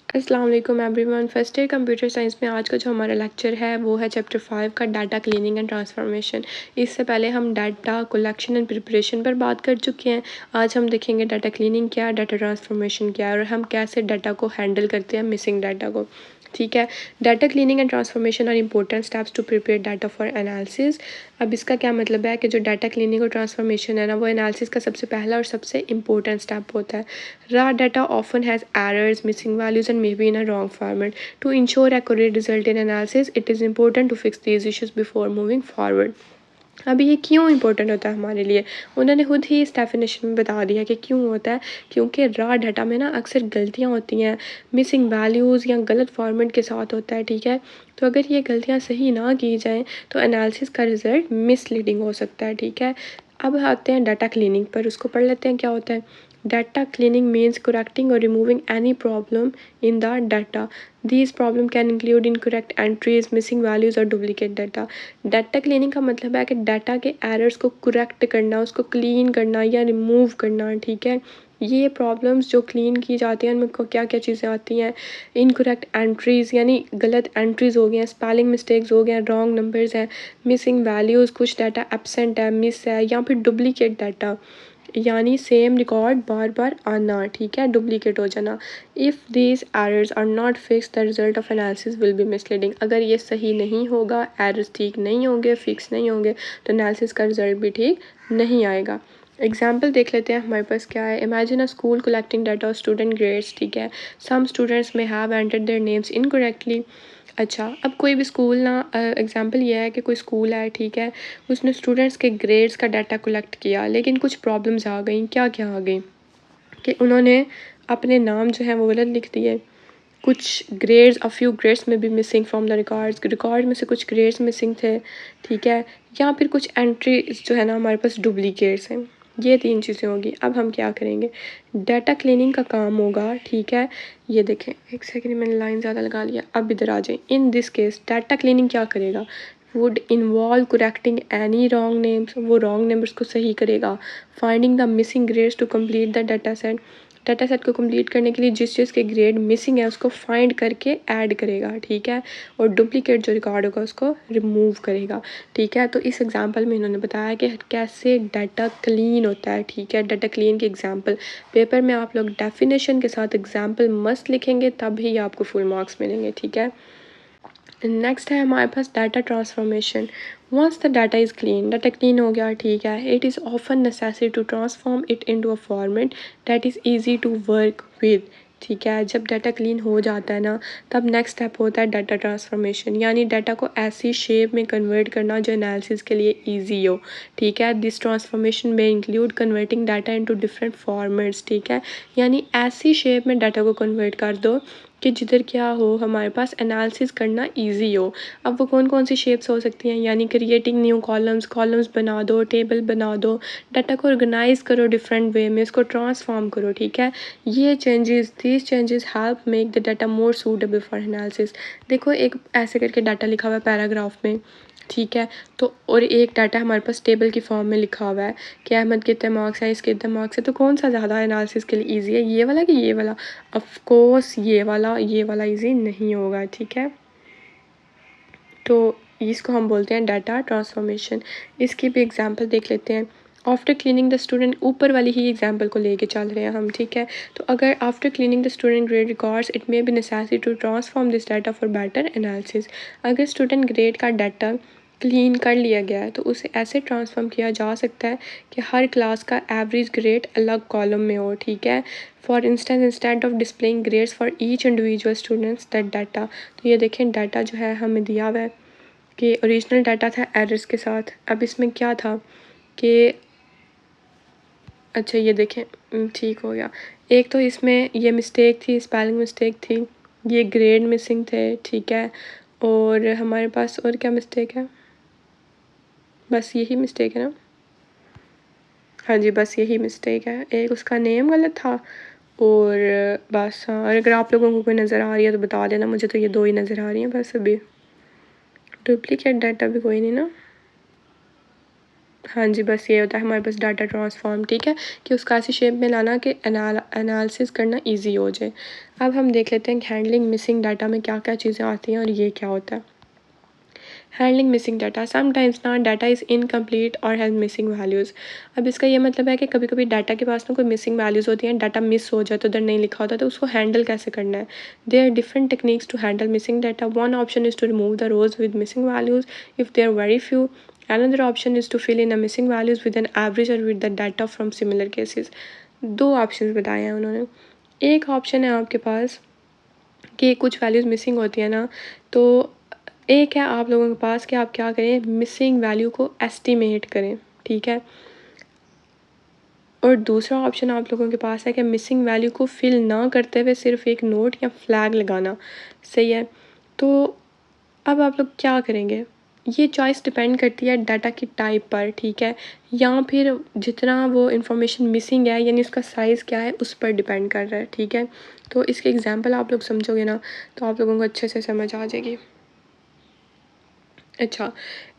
अस्सलाम वालेकुम everyone. First year computer science में आज का जो हमारा लेक्चर है वो है चैप्टर 5 का डाटा क्लीनिंग एंड ट्रांसफॉर्मेशन। इससे पहले हम डाटा कलेक्शन एंड प्रिपरेशन पर बात कर चुके हैं। आज हम देखेंगे डाटा क्लीनिंग क्या है, डाटा ट्रांसफॉर्मेशन क्या है और हम कैसे डाटा को हैंडल करते हैं, मिसिंग डाटा को। ठीक है, data cleaning and transformation are important steps to prepare data for analysis. अब इसका क्या मतलब है कि जो डाटा क्लीनिंग और ट्रांसफॉर्मेशन है ना, वो एनालिसिस का सबसे पहला और सबसे इंपॉर्टेंट स्टेप होता है। Raw data often has errors, missing values, and maybe in a wrong format. To ensure accurate result in analysis, it is important to fix these issues before moving forward. अब ये क्यों important होता है हमारे लिए, उन्होंने खुद ही इस डेफिनेशन में बता दिया कि क्यों होता है। क्योंकि रॉ डाटा में ना अक्सर गलतियाँ होती हैं, मिसिंग वैल्यूज़ या गलत फॉर्मेट के साथ होता है। ठीक है, तो अगर ये गलतियाँ सही ना की जाएँ तो एनालिसिस का रिजल्ट मिसलीडिंग हो सकता है। ठीक है, अब आते हैं डाटा क्लीनिंग पर, उसको पढ़ लेते हैं क्या होता है। Data cleaning means correcting or removing any problem in the data. These problem can include incorrect entries, missing values और duplicate data. Data cleaning का मतलब है कि डाटा के एरर्स को करेक्ट करना, उसको क्लीन करना या रिमूव करना। ठीक है, ये प्रॉब्लम्स जो क्लीन की जाती हैं उनमें क्या क्या चीज़ें आती हैं। इनकरेक्ट एंट्रीज़ यानी गलत एंट्रीज़ हो गई हैं, स्पेलिंग मिस्टेक्स हो गए हैं, रॉन्ग नंबर्स हैं, मिसिंग वैल्यूज़, कुछ डाटा एब्सेंट है, मिस है, या फिर डुप्लीकेट डाटा यानी सेम रिकॉर्ड बार बार आना। ठीक है, डुप्लीकेट हो जाना। If these errors are not fix the result of analysis will be misleading. अगर ये सही नहीं होगा, एरर्स ठीक नहीं होंगे, फिक्स नहीं होंगे, तो एनालिसिस का रिजल्ट भी ठीक नहीं आएगा। एग्जाम्पल देख लेते हैं हमारे पास क्या है। Imagine a school collecting data of student grades. ठीक है, सम स्टूडेंट्स में have entered their names incorrectly. अच्छा, अब कोई भी स्कूल ना, एग्जांपल ये है कि कोई स्कूल है, ठीक है, उसने स्टूडेंट्स के ग्रेड्स का डाटा कलेक्ट किया, लेकिन कुछ प्रॉब्लम्स आ गई। क्या क्या आ गई कि उन्होंने अपने नाम जो है वो गलत लिख दिए, कुछ ग्रेड्स, अ फ्यू ग्रेड्स में भी missing from the records, record में से कुछ ग्रेड्स मिसिंग थे। ठीक है, या फिर कुछ एंट्री जो है ना हमारे पास डुप्लीकेट्स हैं। ये तीन चीज़ें होगी। अब हम क्या करेंगे, डाटा क्लीनिंग का काम होगा। ठीक है, ये देखें, एक सेकंड, मैंने लाइन ज़्यादा लगा लिया। अब इधर आ जाए। In this case data cleaning क्या करेगा, would involve correcting any wrong names, वो रॉन्ग नंबर्स को सही करेगा। Finding the missing grades to complete the data set, data set को कंप्लीट करने के लिए जिस चीज़ के ग्रेड मिसिंग है उसको फाइंड करके ऐड करेगा। ठीक है, और डुप्लीकेट जो रिकॉर्ड होगा उसको रिमूव करेगा। ठीक है, तो इस एग्जांपल में इन्होंने बताया कि कैसे डाटा क्लीन होता है। ठीक है, डाटा क्लीन की एग्जांपल पेपर में आप लोग डेफिनेशन के साथ एग्जांपल मस्त लिखेंगे, तभी आपको फुल मार्क्स मिलेंगे। ठीक है, नेक्स्ट है हमारे पास data transformation. Once the data is clean, data clean हो गया, ठीक है, it is often necessary to transform it into a format that is easy to work with. ठीक है, जब डाटा क्लीन हो जाता है ना, तब नेक्स्ट स्टेप होता है डाटा ट्रांसफॉर्मेशन, यानी डाटा को ऐसी शेप में कन्वर्ट करना जो एनालिसिस के लिए ईजी हो। ठीक है, दिस ट्रांसफॉर्मेशन में include converting data into different formats. ठीक है, यानी ऐसी शेप में डाटा को कन्वर्ट कर दो कि जिधर क्या हो, हमारे पास एनालिसिस करना इजी हो। अब वो कौन कौन सी शेप्स हो सकती हैं, यानी क्रिएटिंग न्यू कॉलम्स, कॉलम्स बना दो, टेबल बना दो, डाटा को ऑर्गेनाइज करो डिफरेंट वे में, इसको ट्रांसफॉर्म करो। ठीक है, ये changes, these changes help make the data more suitable for analysis. देखो, एक ऐसे करके डाटा लिखा हुआ है पैराग्राफ में। ठीक है, तो और एक डाटा हमारे पास टेबल की फॉर्म में लिखा हुआ है कि अहमद कितने मार्क्स हैं, इसके इतने मार्क्स है, तो कौन सा ज़्यादा एनालिसिस के लिए ईजी है, ये वाला कि ये वाला। ऑफ कोर्स ये वाला इजी नहीं होगा। ठीक है, तो इसको हम बोलते हैं डाटा ट्रांसफॉर्मेशन। इसकी भी एग्जांपल देख लेते हैं। आफ्टर क्लीनिंग द स्टूडेंट, ऊपर वाली ही एग्जांपल को लेके चल रहे हैं हम। ठीक है, तो अगर after cleaning the student grade records, it may be necessary to transform this data for better analysis. अगर स्टूडेंट ग्रेड का डाटा क्लीन कर लिया गया है तो उसे ऐसे ट्रांसफॉर्म किया जा सकता है कि हर क्लास का एवरेज ग्रेड अलग कॉलम में हो। ठीक है, for instance instead of displaying grades for each individual students that data. तो ये देखें, डाटा जो है हमें दिया हुआ है कि ओरिजिनल डाटा था एरर्स के साथ। अब इसमें क्या था कि, अच्छा ये देखें, ठीक हो गया। एक तो इसमें ये मिस्टेक थी, स्पेलिंग मिस्टेक थी, ये ग्रेड मिसिंग थे। ठीक है, और हमारे पास और क्या मिस्टेक है, बस यही मिस्टेक है ना। हाँ जी, बस यही मिस्टेक है, एक उसका नेम गलत था और बस। हाँ, और अगर आप लोगों को कोई नज़र आ रही है तो बता देना मुझे, तो ये दो ही नज़र आ रही हैं बस। अभी डुप्लीकेट डाटा भी कोई नहीं ना। हाँ जी, बस ये होता है हमारे पास डाटा ट्रांसफॉर्म, ठीक है, कि उसका ऐसी शेप में लाना कि एनालिसिस करना ईजी हो जाए। अब हम देख लेते हैं कि हैंडलिंग मिसिंग डाटा में क्या क्या चीज़ें आती हैं और ये क्या होता है। हैंडलिंग मिसिंग डाटा, समटाइम्स ना डाटा इज़ इनकम्प्लीट और हैज़ मिसिंग वैल्यूज़। अब इसका ये मतलब है कि कभी कभी डाटा के पास ना कोई मिसिंग वैल्यूज़ होती हैं, डाटा मिस हो जाए तो उधर नहीं लिखा होता, तो उसको हैंडल कैसे करना है। There are different techniques to handle missing data. One option is to remove the rows with missing values if they are very few. Another option is to fill in a missing values with an average or with the data from similar cases. दो options बताए हैं उन्होंने। एक option है आपके पास कि कुछ values missing होती है ना, तो एक है आप लोगों के पास कि आप क्या करें, मिसिंग वैल्यू को एस्टिमेट करें, ठीक है। और दूसरा ऑप्शन आप लोगों के पास है कि मिसिंग वैल्यू को फिल ना करते हुए सिर्फ एक नोट या फ्लैग लगाना, सही है। तो अब आप लोग क्या करेंगे, ये चॉइस डिपेंड करती है डाटा की टाइप पर, ठीक है, या फिर जितना वो इन्फॉर्मेशन मिसिंग है यानी उसका साइज़ क्या है उस पर डिपेंड कर रहा है, ठीक है। तो इसके एग्जांपल आप लोग समझोगे ना तो आप लोगों को अच्छे से समझ आ जाएगी। अच्छा,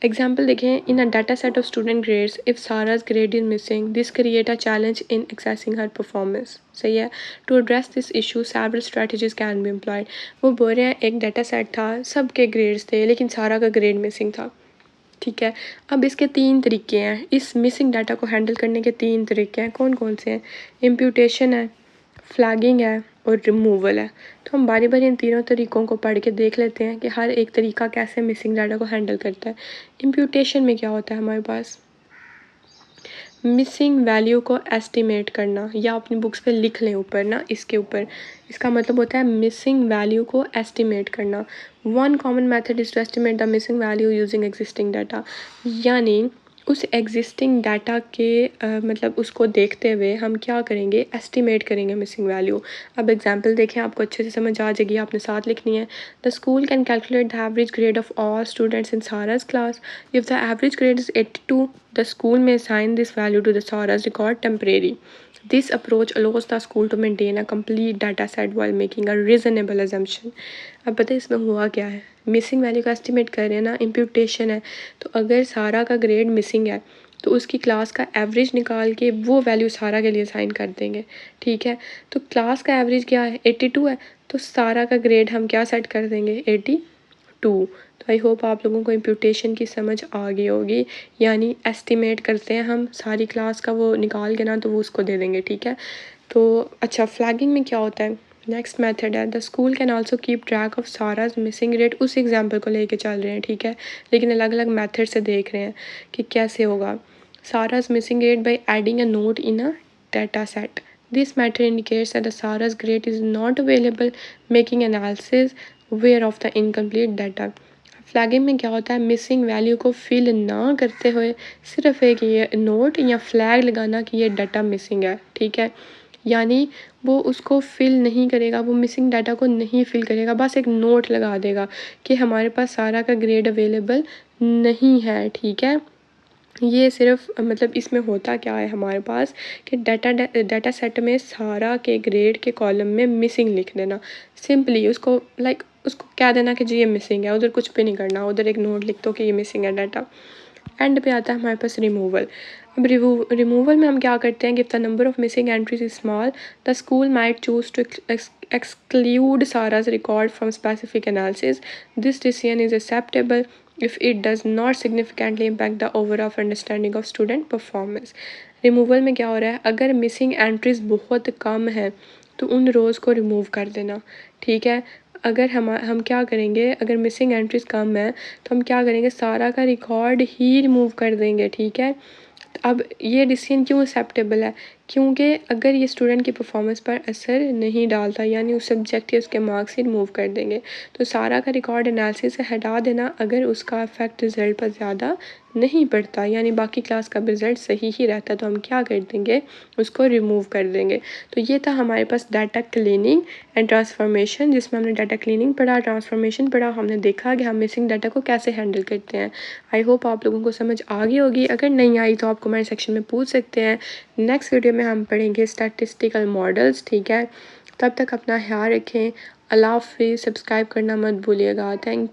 एग्जाम्पल देखें, in a data set of student grades if Sarah's grade is missing this create a challenge in accessing her performance, सही है। To address this issue several strategies can be employed. वो बोल रहे हैं एक डाटा सेट था, सबके grades थे लेकिन सारा का ग्रेड मिसिंग था, ठीक है। अब इसके तीन तरीके हैं, इस मिसिंग डाटा को हैंडल करने के तीन तरीके हैं। कौन कौन से हैं, इम्प्यूटेशन है, फ्लैगिंग है और रिमूवल है। तो हम बारी बारी इन तीनों तरीक़ों को पढ़ के देख लेते हैं कि हर एक तरीका कैसे मिसिंग डाटा को हैंडल करता है। इम्प्यूटेशन में क्या होता है हमारे पास, मिसिंग वैल्यू को एस्टिमेट करना, या अपनी बुक्स पे लिख लें ऊपर ना, इसके ऊपर इसका मतलब होता है मिसिंग वैल्यू को एस्टिमेट करना। One common method is to estimate the missing value using existing data, यानी उस एग्जिस्टिंग डाटा के मतलब उसको देखते हुए हम क्या करेंगे, एस्टिमेट करेंगे मिसिंग वैल्यू। अब एग्जांपल देखें, आपको अच्छे से समझ आ जाएगी, आपने साथ लिखनी है। The school can calculate the average grade of all students in सारा's class. If the average grade is 82, the school may assign this value to the Saras record temporary. This approach allows the school to maintain a complete data set while making a reasonable assumption. अब पता है इसमें हुआ क्या है, missing value का estimate कर रहे हैं ना, इम्प्यूटेशन है। तो अगर सारा का ग्रेड मिसिंग है तो उसकी क्लास का एवरेज निकाल के वो वैल्यू सारा के लिए साइन कर देंगे, ठीक है। तो क्लास का एवरेज क्या है, 82 है, तो सारा का ग्रेड हम क्या सेट कर देंगे, 82। तो आई होप आप लोगों को इम्प्यूटेशन की समझ आ गई होगी, यानी एस्टिमेट करते हैं हम सारी क्लास का, वो निकाल के ना तो वो उसको दे देंगे, ठीक है। तो अच्छा, फ्लैगिंग में क्या होता है, नेक्स्ट मेथड है, the school can also keep track of Sarah's missing rate. उस एग्जाम्पल को लेके चल रहे हैं, ठीक है, लेकिन अलग अलग मेथड से देख रहे हैं कि कैसे होगा। Sarah's missing rate by adding a note in a data set. This method indicates that the SARA's grade is not available, making analysis aware of the incomplete data. Flagging में क्या होता है, मिसिंग वैल्यू को fill ना करते हुए सिर्फ एक ये नोट या फ्लैग लगाना कि ये डाटा मिसिंग है, ठीक है। यानी वो उसको फिल नहीं करेगा, वो मिसिंग डाटा को नहीं फिल करेगा, बस एक नोट लगा देगा कि हमारे पास सारा का ग्रेड अवेलेबल नहीं है, ठीक है। ये सिर्फ मतलब इसमें होता क्या है हमारे पास कि डाटा सेट में सारा के ग्रेड के कॉलम में मिसिंग लिख देना, सिंपली उसको उसको क्या देना कि जी ये मिसिंग है, उधर कुछ भी नहीं करना, उधर एक नोट लिख दो कि ये मिसिंग है डाटा। एंड पे आता है हमारे पास रिमूवल। अब रिमूवल में हम क्या करते हैं कि if the number of missing entries is small the school might choose to exclude Sarah's record from specific analysis. This decision is acceptable if it does not significantly impact the overall understanding of student performance. Removal में क्या हो रहा है, अगर missing entries बहुत कम है तो उन रोज़ को रिमूव कर देना, ठीक है। अगर हम क्या करेंगे, अगर मिसिंग एंट्रीज कम है तो हम क्या करेंगे, सारा का रिकॉर्ड ही रिमूव कर देंगे, ठीक है। अब ये डिसीजन क्यों एक्सेप्टेबल है, क्योंकि अगर ये स्टूडेंट की परफॉर्मेंस पर असर नहीं डालता, यानी उस सब्जेक्ट के उसके मार्क्स ही रिमूव कर देंगे। तो सारा का रिकॉर्ड एनालिसिस से हटा देना अगर उसका इफेक्ट रिजल्ट पर ज़्यादा नहीं पड़ता, यानी बाकी क्लास का रिजल्ट सही ही रहता, तो हम क्या कर देंगे, उसको रिमूव कर देंगे। तो ये था हमारे पास डाटा क्लीनिंग एंड ट्रांसफॉर्मेशन, जिसमें हमने डाटा क्लीनिंग पढ़ा, ट्रांसफॉर्मेशन पढ़ा, हमने देखा कि हम मिसिंग डाटा को कैसे हैंडल करते हैं। आई होप आप लोगों को समझ आ गई होगी, अगर नहीं आई तो आप कमेंट सेक्शन में पूछ सकते हैं। नेक्स्ट वीडियो में हम पढ़ेंगे स्टैटिस्टिकल मॉडल्स, ठीक है। तब तक अपना ख्याल रखें, अल्लाह हाफिज़, सब्सक्राइब करना मत भूलिएगा। थैंक